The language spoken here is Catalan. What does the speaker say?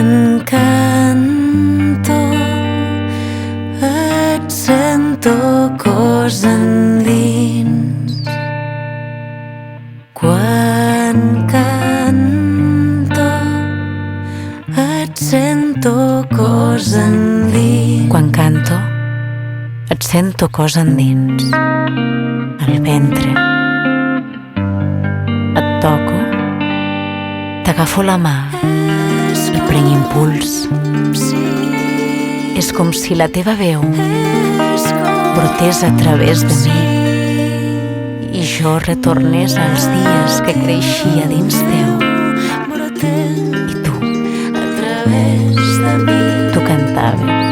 Quan canto et sento cos endins. Quan canto et sento cos endins. Quan canto et sento cos endins. Al ventre et toco, t'agafo la mà i prenc impuls. És com si la teva veu brotés a través de mi i jo retornés als dies que creixia dins teu. I tu cantaves